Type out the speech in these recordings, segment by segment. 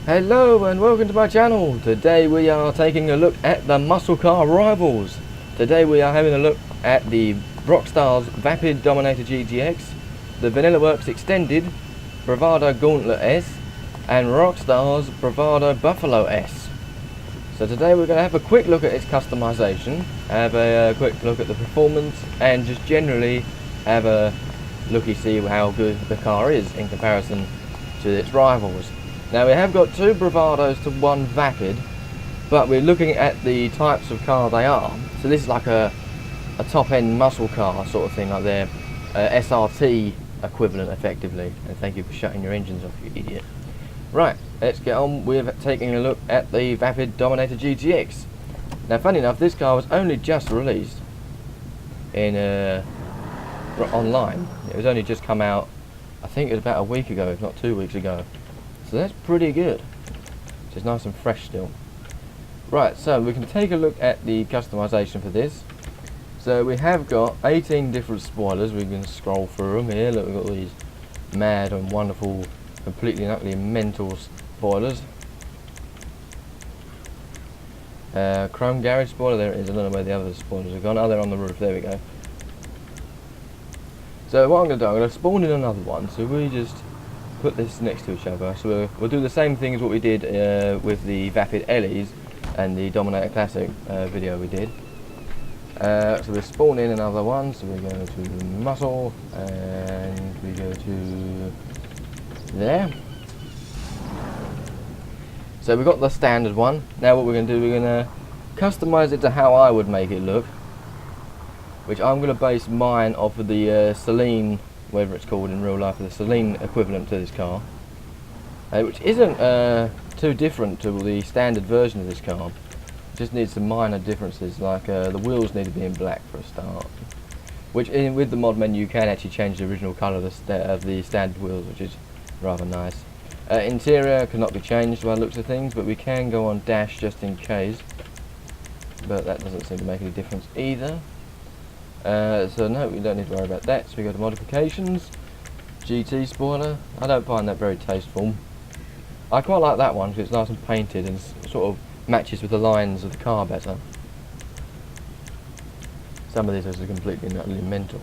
Hello and welcome to my channel. Today we are taking a look at the muscle car rivals. Today we are having a look at the Rockstar's Vapid Dominator GTX, the Vanilla Works Extended, Bravado Gauntlet S, and Rockstar's Bravado Buffalo S. So today we're going to have a quick look at its customization, have a quick look at the performance, and just generally have a looky-see how good the car is in comparison to its rivals. Now we have got two Bravados to one Vapid, but we're looking at the types of car they are. So this is like a top-end muscle car sort of thing, like their SRT equivalent effectively. And thank you for shutting your engines off, you idiot. Right, let's get on with taking a look at the Vapid Dominator GTX. Now funny enough, this car was only just released in online. It was only just come out, I think it was about a week ago, if not 2 weeks ago. So that's pretty good. It's nice and fresh still. Right, so we can take a look at the customization for this. So we have got 18 different spoilers. We can scroll through them here. Look, we've got these mad and wonderful, completely and utterly mental spoilers. Chrome garage spoiler, there it is. I don't know where the other spoilers have gone. Oh, they're on the roof. There we go. So what I'm going to do, I'm going to spawn in another one. So we just put this next to each other. So we'll do the same thing as what we did with the Vapid LEs and the Dominator Classic video we did. So we'll spawn in another one. So we go to muscle and we go to there. So we've got the standard one. Now what we're going to do, we're going to customize it to how I would make it look, which I'm going to base mine off of the Celine, whatever it's called in real life, the Celine equivalent to this car, which isn't too different to the standard version of this car. It just needs some minor differences, like the wheels need to be in black for a start, which with the mod menu you can actually change the original colour of the standard wheels, which is rather nice. Interior cannot be changed by the looks of things, but we can go on dash just in case, but that doesn't seem to make any difference either. So no, we don't need to worry about that. So we go to modifications, GT spoiler. I don't find that very tasteful. I quite like that one because it's nice and painted and sort of matches with the lines of the car better. Some of these are completely and utterly mental.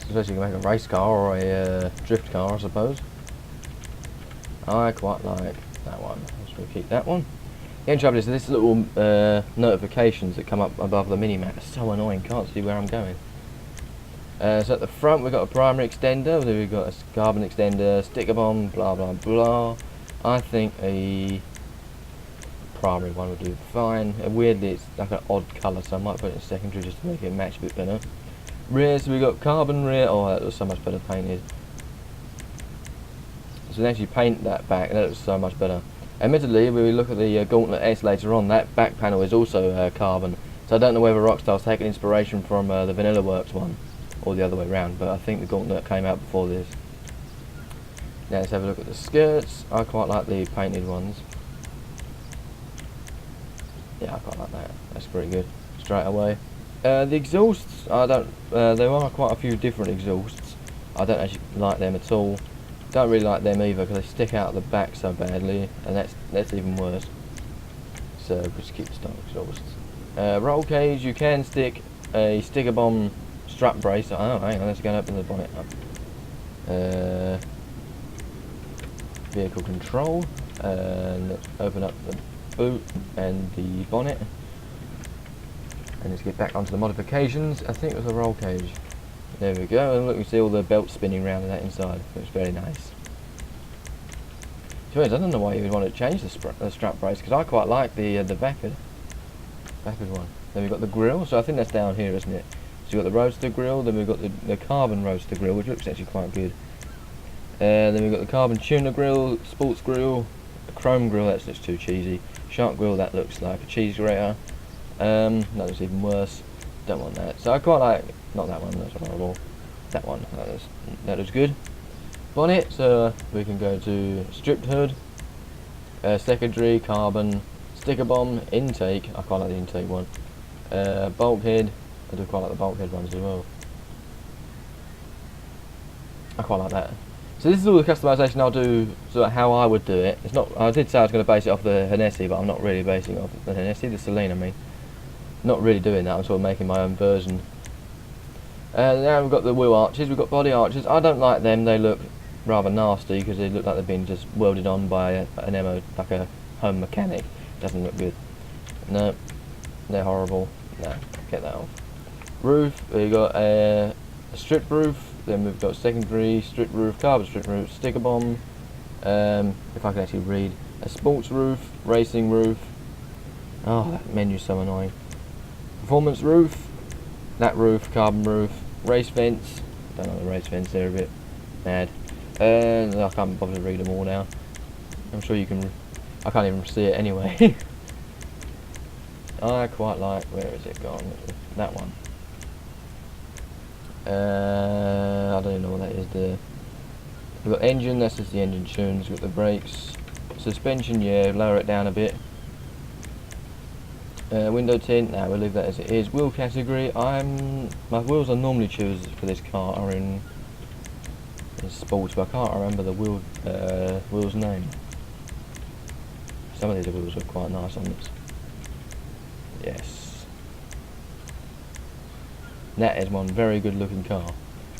Especially you can make a race car or a drift car, I suppose. I quite like that one. So we'll keep that one. The only trouble is this little notifications that come up above the mini-map are so annoying, can't see where I'm going. So at the front we've got a primary extender, then we've got a carbon extender, sticker bomb, blah blah blah. I think a primary one would do fine. Weirdly it's like an odd colour, so I might put it in secondary just to make it match a bit better. Rear, so we've got carbon rear. Oh, that looks so much better painted. So we can actually paint that back, and that looks so much better. Admittedly, when we look at the Gauntlet S later on, that back panel is also carbon. So I don't know whether Rockstar's taken inspiration from the Vanilla Works one, or the other way around, but I think the Gauntlet came out before this. Now let's have a look at the skirts. I quite like the painted ones. Yeah, I quite like that. That's pretty good. Straight away. The exhausts, I don't. There are quite a few different exhausts. I don't actually like them at all. Don't really like them either because they stick out the back so badly, and that's even worse. So just keep the stock exhausts. Roll cage, you can stick a sticker bomb strap brace. Oh, hang on, let's go and open the bonnet up. Vehicle control, and let's open up the boot and the bonnet. And let's get back onto the modifications. I think it was a roll cage. There we go, and look, we see all the belts spinning around and that inside. It's very nice. I don't know why you would want to change the strap brace, because I quite like the Vapid one. Then we've got the grille, so I think that's down here, isn't it? So we've got the roadster grille, then we've got the carbon roadster grille, which looks actually quite good. Then we've got the carbon tuner grille, sports grille, the chrome grille, that looks too cheesy. Shark grille, that looks like a cheese grater. That looks even worse. Don't want that. So I quite like, not that one, that's horrible. That one, that looks good. Bonnet, so we can go to stripped hood, secondary, carbon, sticker bomb, intake. I quite like the intake one. Bulkhead, I do quite like the bulkhead ones as well. I quite like that. So this is all the customization I'll do, sort of how I would do it. It's not. I did say I was going to base it off the Hennessy, but I'm not really basing it off the Hennessy, the Celine I mean. Not really doing that, I'm sort of making my own version. Now we've got the wheel arches, we've got body arches. I don't like them, they look rather nasty because they look like they've been just welded on by an MO, like a home mechanic. Doesn't look good. No, they're horrible. No, get that off. Roof, we've got a strip roof. Then we've got secondary strip roof, carbon strip roof, sticker bomb, if I can actually read, a sports roof, racing roof, oh that menu's so annoying, performance roof, that roof, carbon roof, race fence, don't know the race fence, they're a bit mad, and I can't bother to read them all now, I'm sure you can, I can't even see it anyway. I quite like, where is it gone, that one. I don't even know what that is there. We've got engine, that's just the engine tunes. We've got the brakes. Suspension, yeah, lower it down a bit. Window tint, we'll leave that as it is. Wheel category, my wheels I normally choose for this car are in sports, but I can't remember the wheel's name. Some of these wheels are quite nice on this. Yes. That is one very good looking car.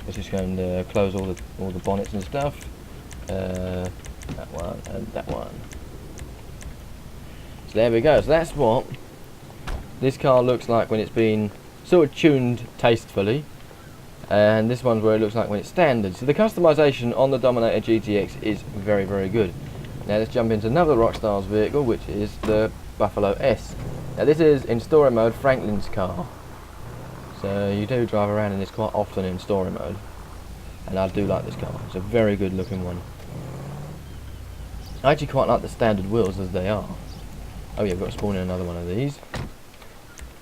Let's just go and close all the bonnets and stuff. That one and that one. So there we go. So that's what this car looks like when it's been sort of tuned tastefully. And this one's where it looks like when it's standard. So the customization on the Dominator GTX is very, very good. Now let's jump into another Rockstar's vehicle, which is the Buffalo S. Now this is in story mode Franklin's car. So you do drive around in this quite often in story mode, and I do like this car. It's a very good looking one. I actually quite like the standard wheels as they are. Oh yeah, we've got to spawn in another one of these.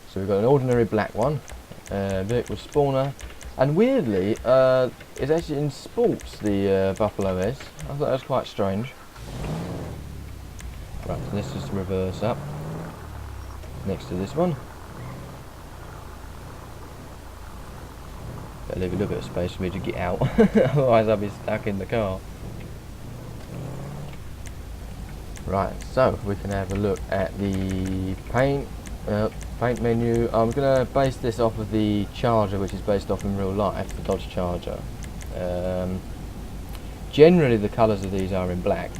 So we've got an ordinary black one, vehicle spawner, and weirdly it's actually in sports, the Buffalo S. I thought that was quite strange. Right, so let's just reverse up next to this one. Better leave a little bit of space for me to get out, otherwise I'll be stuck in the car. Right, so we can have a look at the paint menu. I'm going to base this off of the Charger, which is based off in real life, the Dodge Charger. Generally the colours of these are in black,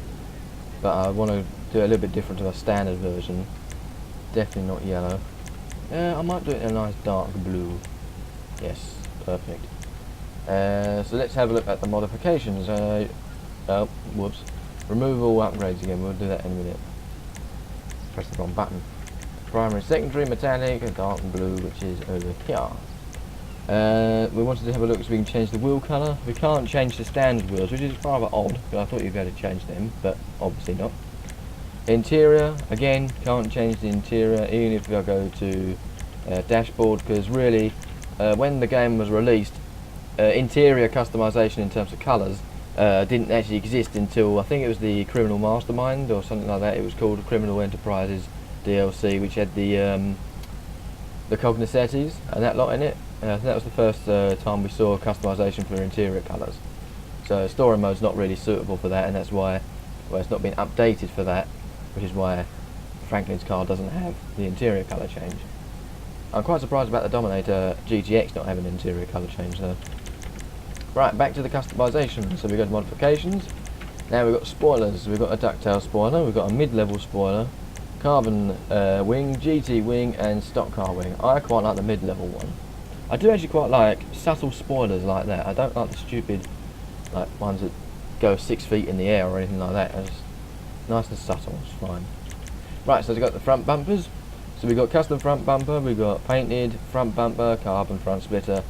but I want to do it a little bit different to the standard version. Definitely not yellow. I might do it in a nice dark blue. Yes. Perfect. So let's have a look at the modifications. Oh, whoops. Remove all upgrades again. We'll do that in a minute. Press the wrong button. Primary, secondary, metallic, and dark blue, which is over here. We wanted to have a look so we can change the wheel colour. We can't change the standard wheels, which is rather odd, but I thought you'd be able to change them, but obviously not. Interior, again, can't change the interior, even if I go to dashboard, because really, when the game was released, interior customization in terms of colours didn't actually exist until I think it was the Criminal Mastermind or something like that. It was called Criminal Enterprises DLC, which had the Cognoscetis and that lot in it. I think that was the first time we saw customization for interior colours. So story mode's not really suitable for that, and that's why it's not been updated for that, which is why Franklin's car doesn't have the interior colour change. I'm quite surprised about the Dominator GTX not having an interior colour change though. Right, back to the customization. So we've got modifications. Now we've got spoilers. We've got a ducktail spoiler, we've got a mid-level spoiler, carbon wing, GT wing, and stock car wing. I quite like the mid-level one. I do actually quite like subtle spoilers like that. I don't like the stupid ones that go 6 feet in the air or anything like that. It's nice and subtle, it's fine. Right, so we've got the front bumpers. So we've got custom front bumper, we've got painted front bumper, carbon front splitter,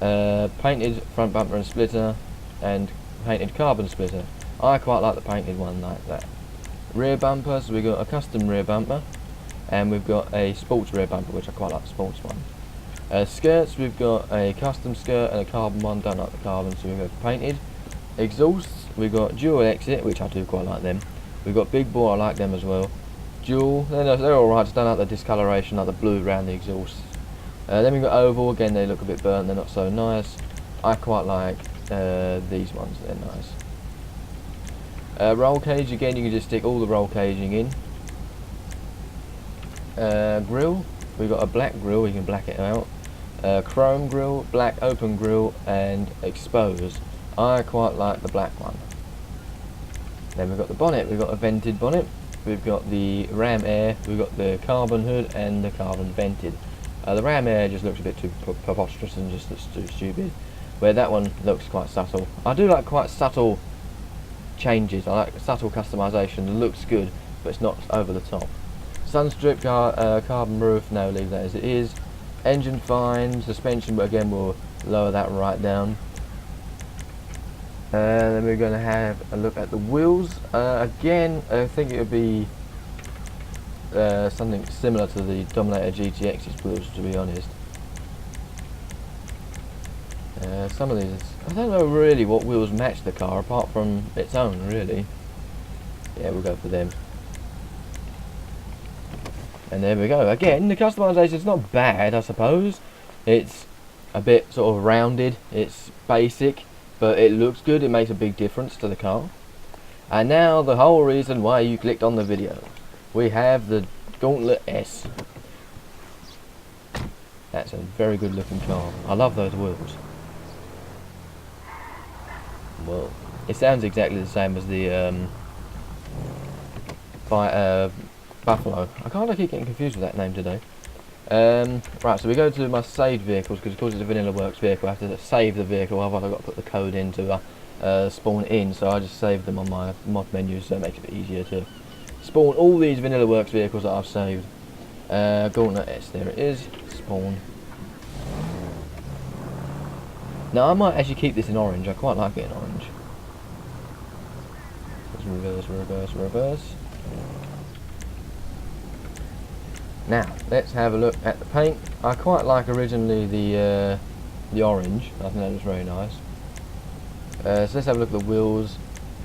painted front bumper and splitter, and painted carbon splitter. I quite like the painted one like that. Rear bumper, so we've got a custom rear bumper, and we've got a sports rear bumper, which I quite like the sports one. Skirts, we've got a custom skirt and a carbon one, don't like the carbon, so we've got painted. Exhausts, we've got dual exit, which I do quite like them. We've got big bore, I like them as well. Dual, they're alright, just don't like the discoloration, like the blue around the exhaust. Then we've got oval, again they look a bit burnt, they're not so nice. I quite like these ones, they're nice. Roll cage, again you can just stick all the roll caging in. Grill, we've got a black grill, you can black it out. Chrome grill, black open grill, and exposed. I quite like the black one. Then we've got the bonnet, we've got a vented bonnet. We've got the ram air, we've got the carbon hood and the carbon vented. The ram air just looks a bit too preposterous and just looks too stupid, where that one looks quite subtle. I do like quite subtle changes, I like subtle customization. It looks good, but it's not over the top. Sunstrip, carbon roof, no, leave that as it is. Engine fine, suspension, but again we'll lower that right down. Then we're going to have a look at the wheels. Again, I think it would be something similar to the Dominator GTX's wheels, to be honest. Some of these, I don't know really what wheels match the car apart from its own, really. Yeah, we'll go for them. And there we go. Again, the customisation's not bad, I suppose. It's a bit sort of rounded, it's basic, but it looks good, it makes a big difference to the car. And now the whole reason why you clicked on the video. We have the Gauntlet S. That's a very good looking car. I love those wheels. Well, it sounds exactly the same as the Buffalo. I kind of keep getting confused with that name today. Right, so we go to my saved vehicles, because of course it's a Vanilla Works vehicle. I have to save the vehicle, otherwise I've got to put the code in to spawn in, so I just save them on my mod menu, so it makes it a bit easier to spawn all these Vanilla Works vehicles that I've saved. Gauntlet S, there it is, spawn. Now I might actually keep this in orange, I quite like it in orange. Let's reverse, reverse, reverse. Now, let's have a look at the paint. I quite like originally the orange. I think that looks very nice. So let's have a look at the wheels.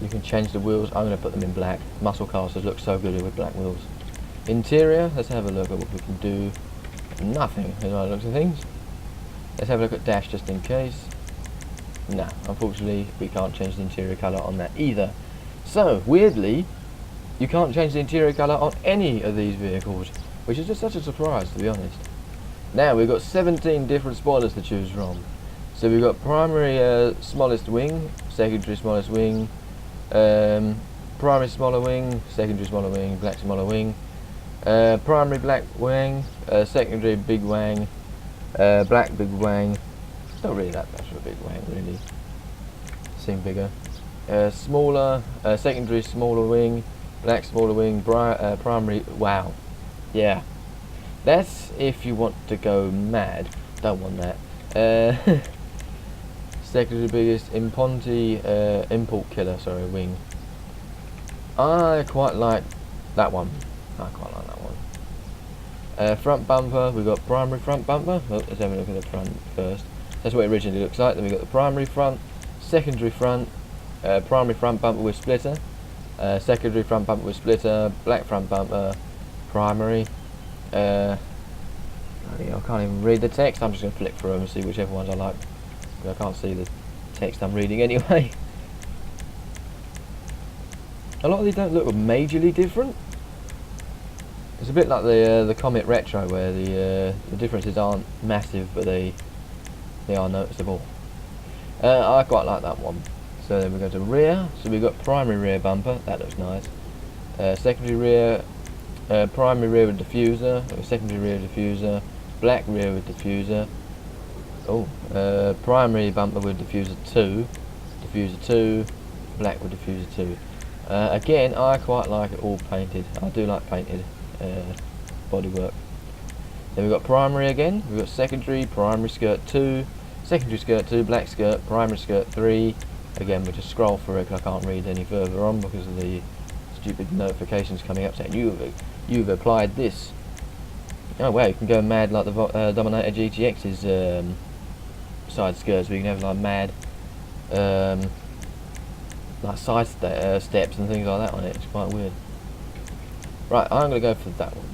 You can change the wheels. I'm going to put them in black. Muscle cars look so good with black wheels. Interior, let's have a look at what we can do. Nothing, as I look at things. Let's have a look at dash just in case. No, unfortunately we can't change the interior colour on that either. So, weirdly, you can't change the interior colour on any of these vehicles, which is just such a surprise, to be honest. Now we've got 17 different spoilers to choose from. So we've got primary smallest wing, secondary smallest wing, primary smaller wing, secondary smaller wing, black smaller wing, primary black wing, secondary big wang, black big wang. Not really that much of a big wang, really. Seem bigger. Smaller, secondary smaller wing, black smaller wing, primary. Wow. Yeah, that's if you want to go mad. Don't want that. Secondary biggest import killer. Sorry, wing. I quite like that one. I quite like that one. Front bumper. We've got primary front bumper. Oh, let's have a look at the front first. That's what it originally looks like. Then we've got the primary front, secondary front, primary front bumper with splitter, secondary front bumper with splitter, black front bumper. Primary. I can't even read the text. I'm just going to flick through them and see whichever ones I like. I can't see the text I'm reading anyway. A lot of these don't look majorly different. It's a bit like the Comet Retro, where the differences aren't massive, but they are noticeable. I quite like that one. So then we go to rear. So we've got primary rear bumper. That looks nice. Secondary rear. Primary rear with diffuser, secondary rear diffuser, black rear with diffuser. Oh, primary bumper with diffuser 2, diffuser 2, black with diffuser 2. Again, I quite like it all painted. I do like painted bodywork. Then we've got primary again. We've got secondary, primary skirt 2, secondary skirt 2, black skirt, primary skirt 3. Again, we'll just scroll through it because I can't read any further on because of the stupid notifications coming up saying you've applied this. Oh wow, you can go mad like the Dominator GTX's side skirts, where you can have like mad like side steps and things like that on it. It's quite weird. Right, I'm going to go for that one.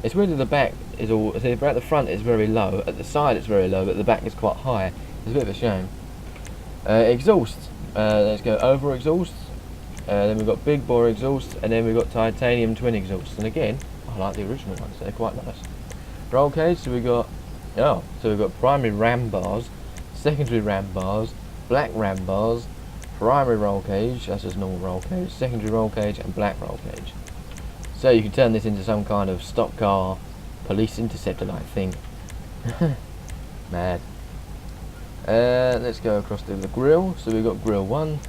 It's weird that the back is all, so at the front it's very low, at the side it's very low, but the back is quite high. It's a bit of a shame. Exhaust. Let's go over exhaust. Then we've got big bore exhaust, and then we've got titanium twin exhaust. And again, I like the original ones, they're quite nice. Roll cage, so we've got primary ram bars, secondary ram bars, black ram bars, primary roll cage, that's just normal roll cage, secondary roll cage, and black roll cage. So you can turn this into some kind of stock car police interceptor like thing. Mad. Let's go across to the grill. So we've got grill 1,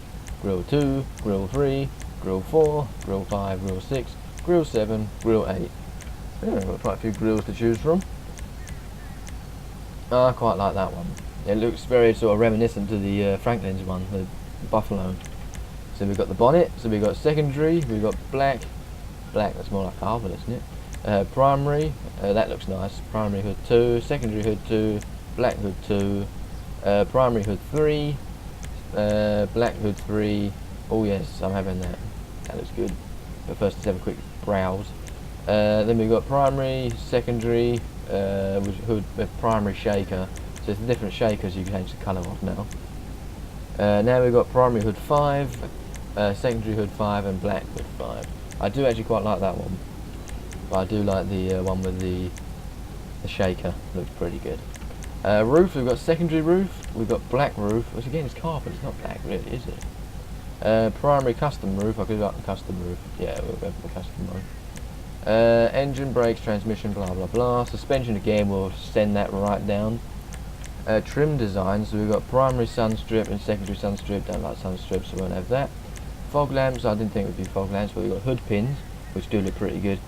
grill 2, grill 3, grill 4, grill 5, grill 6, grill 7, grill 8. Yeah, we've got quite a few grills to choose from. I quite like that one. It looks very sort of reminiscent to the Franklin's one, the Buffalo. So we've got the bonnet, so we've got secondary, we've got black, that's more like carbon, isn't it? Primary, that looks nice, primary hood 2, secondary hood 2, black hood 2, primary hood 3, black hood 3, oh yes, I'm having that, that looks good. But first let's have a quick browse. Then we've got primary, secondary, hood, primary shaker, so it's different shakers you can change the colour of now. Now we've got primary hood 5, secondary hood 5 and black hood 5. I do actually quite like that one, but I do like the one with the shaker, looks pretty good. Roof, we've got secondary roof, we've got black roof, which again is carbon, it's not black really, is it? Primary custom roof, I could like the custom roof, yeah, we'll go for the custom roof. Engine, brakes, transmission, blah blah blah. Suspension again, we'll send that right down. Trim design, so we've got primary sun strip and secondary sun strip, don't like sun strips, so we won't have that. Fog lamps, I didn't think it would be fog lamps, but we've got hood pins, which do look pretty good.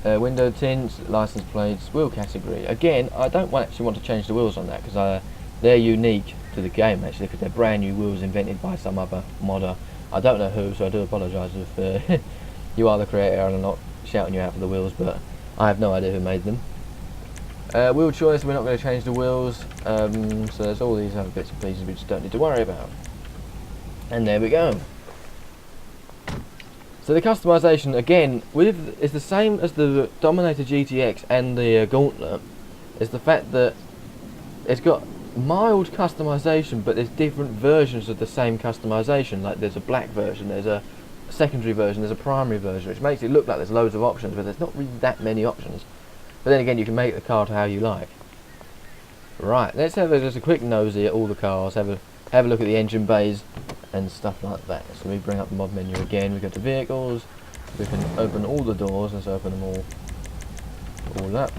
Window tints, license plates, wheel category. Again, I don't actually want to change the wheels on that, because they're unique to the game actually, because they're brand new wheels invented by some other modder. I don't know who, so I do apologise if you are the creator and I'm not shouting you out for the wheels, but I have no idea who made them. Wheel choice, we're not going to change the wheels, so there's all these other bits and pieces we just don't need to worry about. And there we go. So the customization again is the same as the Dominator GTX and the Gauntlet. Is the fact that it's got mild customization, but there's different versions of the same customization. Like there's a black version, there's a secondary version, there's a primary version, which makes it look like there's loads of options, but there's not really that many options. But then again, you can make the car to how you like. Right, let's have just a quick nosy at all the cars. Have a look at the engine bays and stuff like that. So we bring up the mod menu again. We go to vehicles. We can open all the doors. Let's open them all up.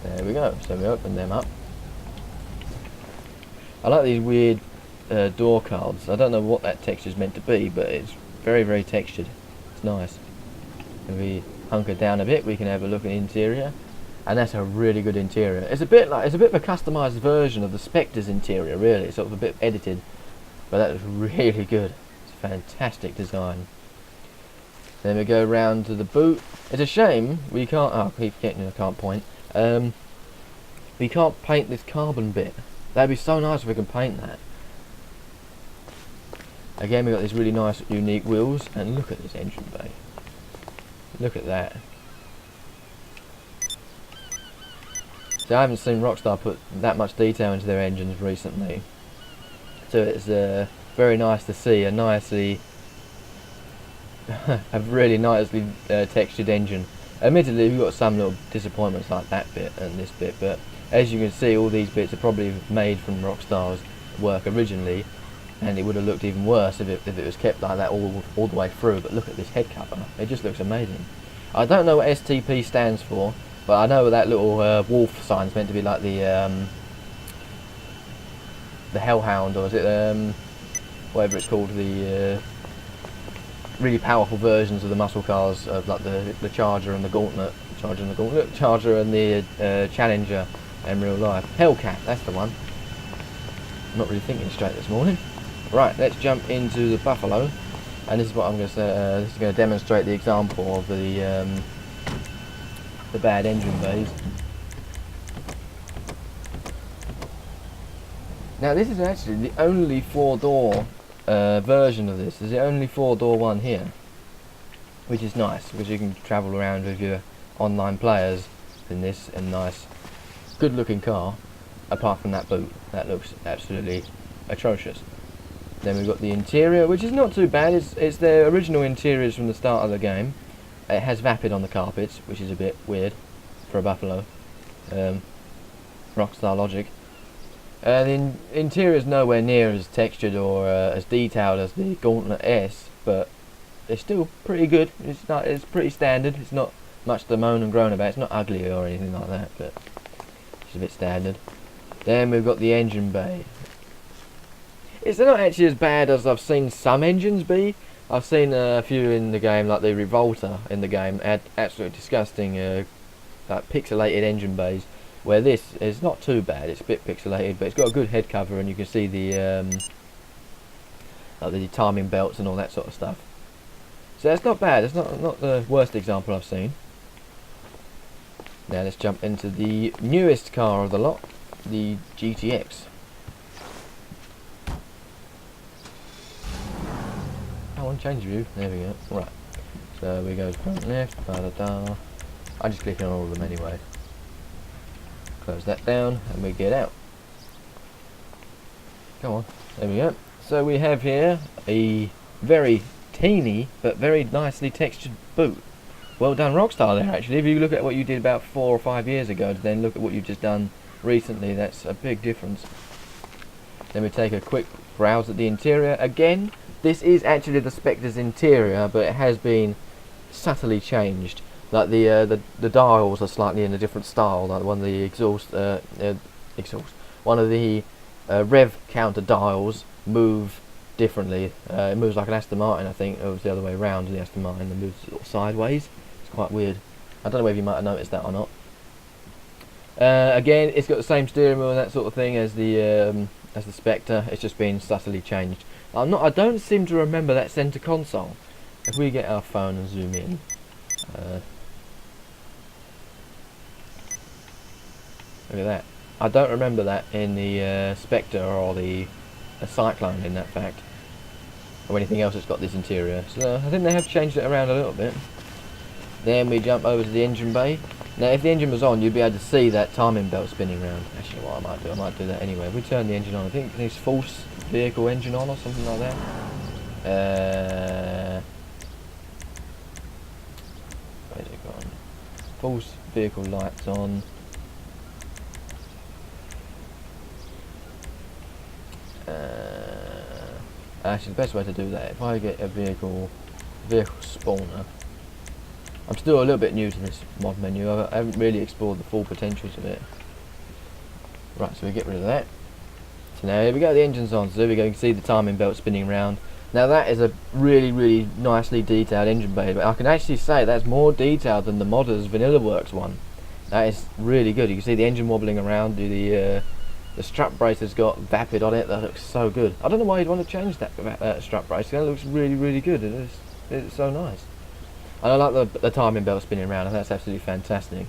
There we go. So we open them up. I like these weird door cards. I don't know what that texture is meant to be, but it's very, very textured. It's nice. If we hunker down a bit, we can have a look at the interior. And that's a really good interior. It's a bit of a customised version of the Spectre's interior, really. It's sort of a bit edited, but that is really good. It's a fantastic design. Then we go round to the boot. It's a shame we can't. Oh, I keep forgetting I can't point. We can't paint this carbon bit. That'd be so nice if we can paint that. Again, we got these really nice, unique wheels, and look at this engine bay. Look at that. So I haven't seen Rockstar put that much detail into their engines recently, so it's very nice to see a really nicely textured engine. Admittedly, we've got some little disappointments like that bit and this bit, but as you can see, all these bits are probably made from Rockstar's work originally, and it would have looked even worse if it was kept like that all the way through. But look at this head cover, it just looks amazing. I don't know what STP stands for, but I know that little wolf sign's meant to be like the Hellhound, or is it whatever it's called, the really powerful versions of the muscle cars of like the Charger and the Gauntlet, Charger and the Challenger in real life. Hellcat, that's the one. I'm not really thinking straight this morning. Right, let's jump into the Buffalo, and this is what I'm going to say. This is going to demonstrate the example of the bad engine bays. Now this is actually the only 4-door version of this. There's the only 4-door one here, which is nice because you can travel around with your online players in this, and nice, good looking car. Apart from that boot, that looks absolutely atrocious. Then we've got the interior, which is not too bad. It's the original interiors from the start of the game. It has Vapid on the carpets, which is a bit weird for a Buffalo. Rockstar logic. The interior is nowhere near as textured or as detailed as the Gauntlet S, but it's still pretty good. It's pretty standard. It's not much to moan and groan about. It's not ugly or anything like that, but it's a bit standard. Then we've got the engine bay. It's not actually as bad as I've seen some engines be. I've seen a few in the game, like the Revolter in the game, had absolutely disgusting like pixelated engine bays, where this is not too bad. It's a bit pixelated, but it's got a good head cover, and you can see the like the timing belts and all that sort of stuff. So that's not bad. It's not the worst example I've seen. Now let's jump into the newest car of the lot, the GTX. I want to change view. There we go. Right. So we go front left. I just click on all of them anyway. Close that down, and we get out. Come on. There we go. So we have here a very teeny but very nicely textured boot. Well done, Rockstar there. Actually, if you look at what you did about 4 or 5 years ago, then look at what you've just done recently. That's a big difference. Then we take a quick browse at the interior again. This is actually the Spectre's interior, but it has been subtly changed. Like the dials are slightly in a different style. Like one of the one of the rev counter dials move differently. It moves like an Aston Martin, I think. It was the other way around. The Aston Martin that moves sort of sideways. It's quite weird. I don't know whether you might have noticed that or not. Again, it's got the same steering wheel and that sort of thing as the Spectre. It's just been subtly changed. I don't seem to remember that center console. If we get our phone and zoom in, look at that. I don't remember that in the Spectre or the Cyclone, in that fact, or anything else that's got this interior. So I think they have changed it around a little bit. Then we jump over to the engine bay. Now, if the engine was on, you'd be able to see that timing belt spinning around. Actually, what I might do that anyway. If we turn the engine on, I think it's false vehicle engine on or something like that. Where's it gone? False vehicle lights on. Actually, the best way to do that, if I get a vehicle spawner. I'm still a little bit new to this mod menu. I haven't really explored the full potentials of it. Right, so we get rid of that. So now here we go, the engine's on. So there we go, you can see the timing belt spinning around. Now that is a really, really nicely detailed engine bay, but I can actually say that's more detailed than the modder's Vanilla Works one. That is really good. You can see the engine wobbling around. The strap brace has got Vapid on it. That looks so good. I don't know why you'd want to change that strap brace. That looks really, really good. It's so nice. And I like the timing belt spinning around, and that's absolutely fantastic.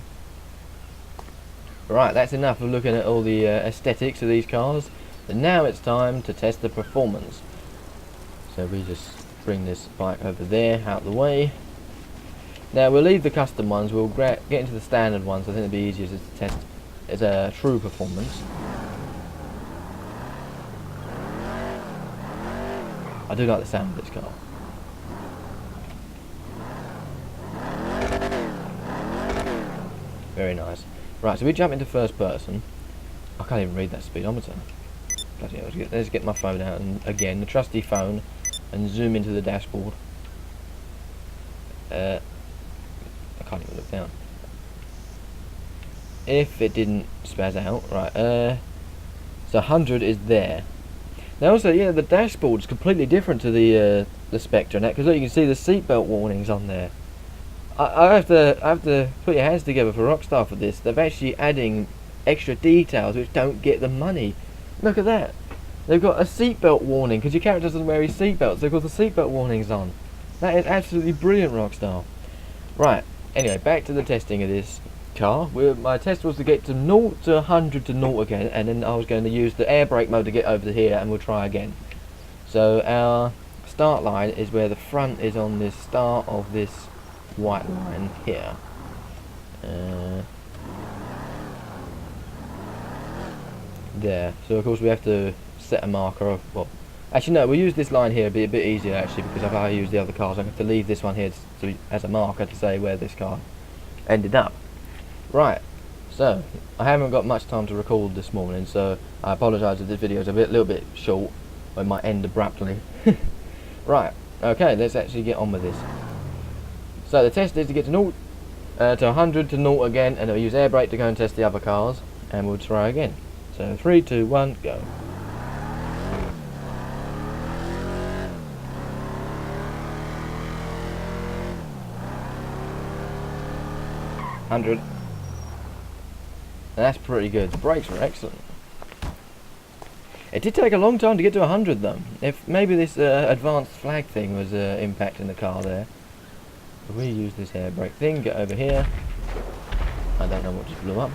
Right, that's enough of looking at all the aesthetics of these cars. And now it's time to test the performance. So we just bring this bike over there, out the way. Now we'll leave the custom ones. We'll get into the standard ones. I think it'll be easier to test as a true performance. I do like the sound of this car. Very nice. Right, so we jump into first person. I can't even read that speedometer. Bloody hell, let's get my phone out, and again, the trusty phone, and zoom into the dashboard. I can't even look down. If it didn't spaz out, right, so 100 is there. Now also, yeah, the dashboard is completely different to the Spectre and that, because look, you can see the seatbelt warnings on there. I have to put your hands together for Rockstar for this. They're actually adding extra details which don't get the money. Look at that. They've got a seatbelt warning because your character doesn't wear his seatbelt. They've got the seatbelt warnings on. That is absolutely brilliant, Rockstar. Right. Anyway, back to the testing of this car. My test was to get to 0 to 100 to 0 again, and then I was going to use the air brake mode to get over to here, and we'll try again. So our start line is where the front is on this start of this white line here. There. So of course we have to set a marker of, well, Actually, no, we'll use this line here, it'll be a bit easier actually, because if I use the other cars, I have to leave this one here as a marker to say where this car ended up. Right, so I haven't got much time to record this morning, so I apologise if this video is a little bit short, or it might end abruptly. Right, okay, let's actually get on with this. So the test is to get to 0 to 100 to 0 again, and we'll use air brake to go and test the other cars, and we'll try again. So 3, 2, 1, go. That's pretty good. The brakes were excellent. It did take a long time to get to 100 though. If maybe this advanced flag thing was impacting the car there. If we use this air brake thing, get over here. I don't know what just blew up.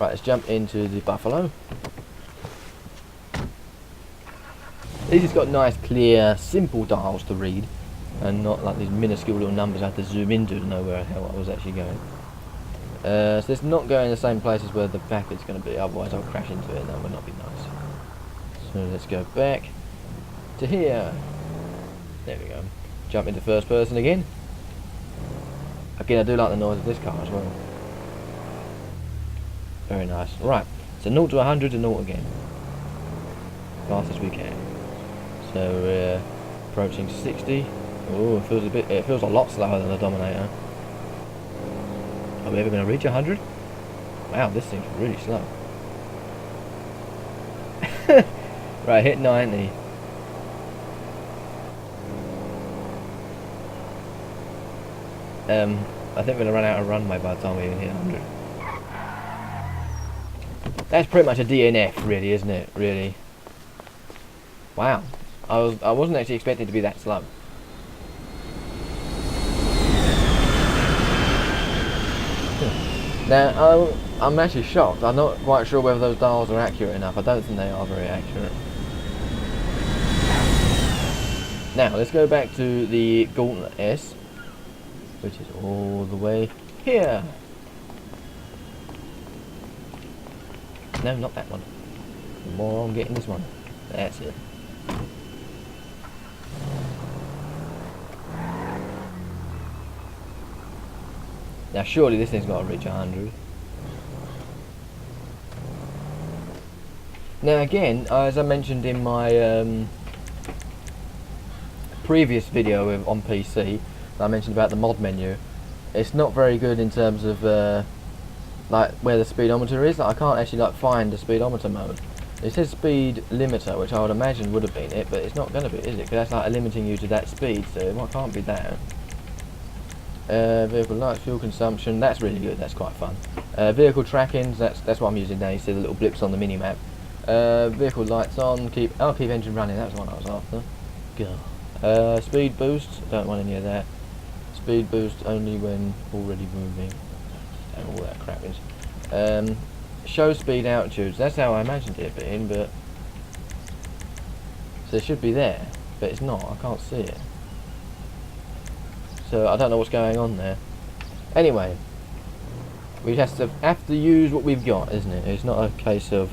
Right, let's jump into the Buffalo. This has got nice, clear, simple dials to read, and not like these minuscule little numbers I have to zoom into to know where the hell I was actually going. So it's not going the same places where the Vapid's going to be, otherwise I'll crash into it and that would not be nice. So let's go back to here. There we go. Jump into first person again. Again, I do like the noise of this car as well. Very nice. Right, so 0 to 100 to 0 again. Fast as we can. So we're approaching 60. Oh, it feels a lot slower than the Dominator. Are we ever going to reach 100? Wow, this seems really slow. Right, hit 90. I think we're going to run out of runway by the time we even hit 100. That's pretty much a DNF, really, isn't it? Really. Wow. I wasn't actually expecting it to be that slow. Now, I'm actually shocked. I'm not quite sure whether those dials are accurate enough. I don't think they are very accurate. Now, let's go back to the Gauntlet S, which is all the way here. No, not that one. More on getting this one. That's it. Now surely this thing's got to reach 100. Now again, as I mentioned in my previous video on PC, I mentioned about the mod menu, it's not very good in terms of like where the speedometer is. Like, I can't actually like find the speedometer mode. It says speed limiter, which I would imagine would have been it, but it's not going to be, is it? Because that's like limiting you to that speed, so it can't be that. Vehicle lights, fuel consumption, that's really good, that's quite fun. Vehicle trackings, that's what I'm using now. You see the little blips on the mini map. Vehicle lights on, keep engine running, that's the one I was after. Go. Speed boost, don't want any of that. Speed boost only when already moving. And all that crap is. Show speed altitudes, that's how I imagined it being, but so it should be there, but it's not, I can't see it. So I don't know what's going on there. Anyway, we have to use what we've got, isn't it? It's not a case of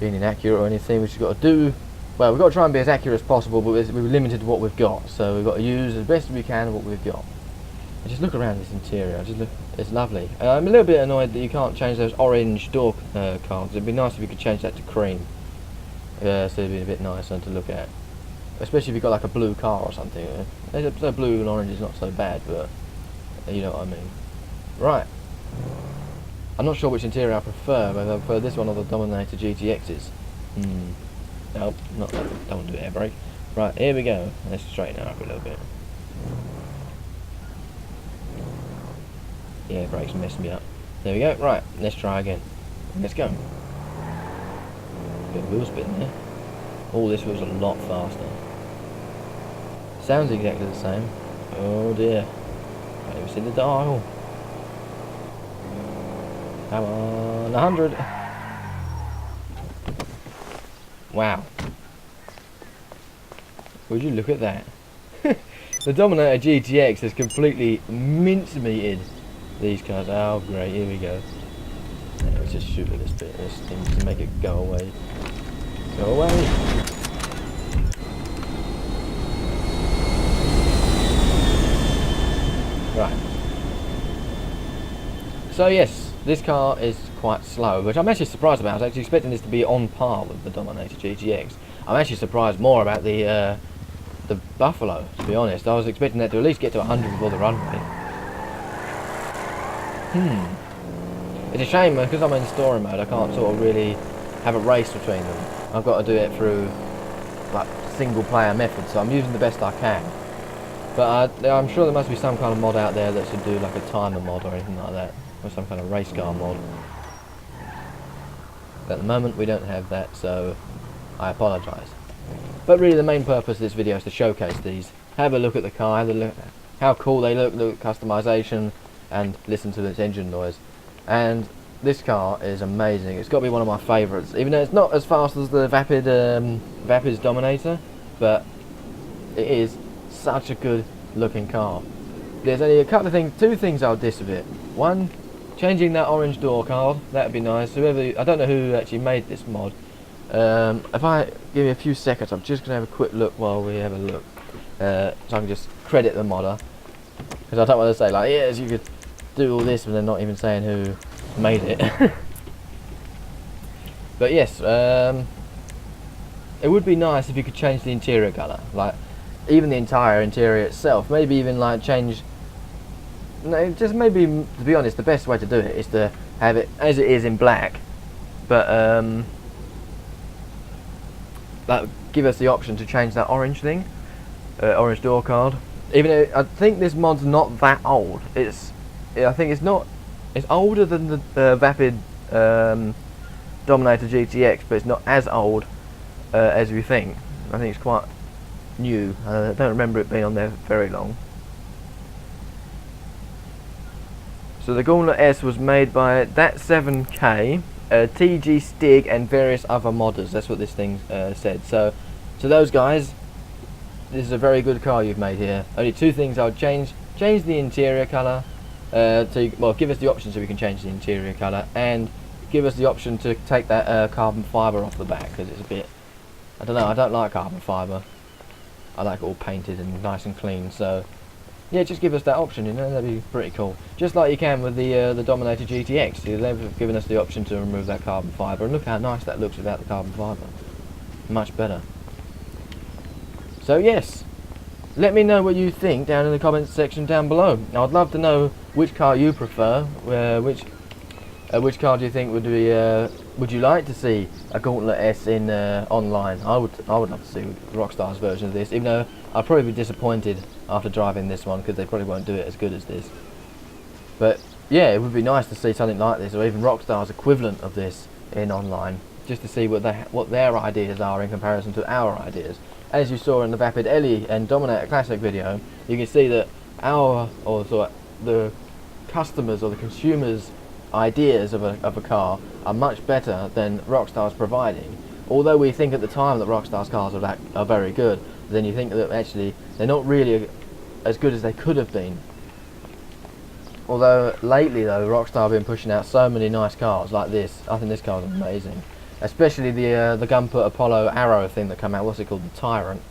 being inaccurate or anything. We've just got to do, well, we've got to try and be as accurate as possible, but we're limited to what we've got. So we've got to use as best as we can what we've got. And just look around this interior. It's lovely. I'm a little bit annoyed that you can't change those orange door cards. It'd be nice if you could change that to cream. So it'd be a bit nicer to look at. Especially if you've got like a blue car or something. So blue and orange is not so bad, but you know what I mean. Right. I'm not sure which interior I prefer, whether I prefer this one or the Dominator GTXs. Nope, not that one. Don't do air brake. Right, here we go. Let's straighten it up a little bit. The air brake's messed me up. There we go. Right, let's try again. Let's go. Bit of wheel spin there. Oh, this was a lot faster. Sounds exactly the same. Oh dear. Can't even see the dial. Come on, 100. Wow. Would you look at that? The Dominator GTX has completely mincemeated these cars. Oh great, here we go. Let's just shoot at this bit. This thing to make it go away. Go away. So yes, this car is quite slow, which I'm actually surprised about. I was actually expecting this to be on par with the Dominator GTX. I'm actually surprised more about the Buffalo, to be honest. I was expecting that to at least get to 100 before the run rate. It's a shame because I'm in story mode. I can't sort of really have a race between them. I've got to do it through like single player method, so I'm using the best I can. But I'm sure there must be some kind of mod out there that should do like a timer mod or anything like that, or some kind of race car mod. But at the moment we don't have that, so I apologise. But really the main purpose of this video is to showcase these. Have a look at the car, have a look at how cool they look at customization, and listen to its engine noise. And this car is amazing. It's got to be one of my favourites, even though it's not as fast as the Vapid's Dominator, but it is such a good looking car. There's only a couple of things, two things I'll diss a bit. One, changing that orange door card, that'd be nice. Whoever, I don't know who actually made this mod. If I give me a few seconds, I'm just going to have a quick look while we have a look, so I can just credit the modder, because I don't want to say like, yes, you could do all this, but they're not even saying who made it. But yes, it would be nice if you could change the interior colour, like even the entire interior itself. Maybe even like change. No, just maybe, to be honest, the best way to do it is to have it as it is in black, but like give us the option to change that orange thing, orange door card. Even though I think this mod's not that old. I think it's not. It's older than the Vapid Dominator GTX, but it's not as old as we think. I think it's quite new. I don't remember it being on there very long. So the Gauntlet S was made by that 7K, TG Stig, and various other modders. That's what this thing said. So to those guys, this is a very good car you've made here. Only two things I would change: change the interior colour. Well, give us the option so we can change the interior colour, and give us the option to take that carbon fibre off the back, because it's a bit, I don't know, I don't like carbon fibre. I like it all painted and nice and clean, so yeah, just give us that option, you know, that'd be pretty cool. Just like you can with the Dominator GTX, they've given us the option to remove that carbon fibre, and look how nice that looks without the carbon fibre. Much better. So yes, let me know what you think down in the comments section down below. I'd love to know which car you prefer. Which car do you think would be? Would you like to see a Gauntlet S in online? I would love to see Rockstar's version of this. Even though I'll probably be disappointed after driving this one, because they probably won't do it as good as this. But yeah, it would be nice to see something like this, or even Rockstar's equivalent of this in online, just to see what their ideas are in comparison to our ideas. As you saw in the Vapid Ellie and Dominator Classic video, you can see that the customers or the consumers' ideas of a car are much better than Rockstar's providing. Although we think at the time that Rockstar's cars are very good, then you think that actually they're not really as good as they could have been. Although lately though, Rockstar have been pushing out so many nice cars like this. I think this car is amazing. Especially the Gunput Apollo Arrow thing that came out. What's it called? The Tyrant.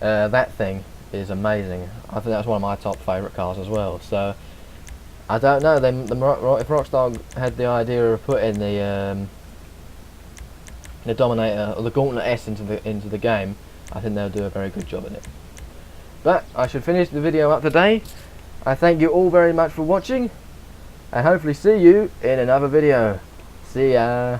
That thing is amazing. I think that's one of my top favourite cars as well. So I don't know. If Rockstar had the idea of putting the Dominator or the Gauntlet S into the game, I think they'll do a very good job in it. But I should finish the video up today. I thank you all very much for watching, and hopefully see you in another video. See ya.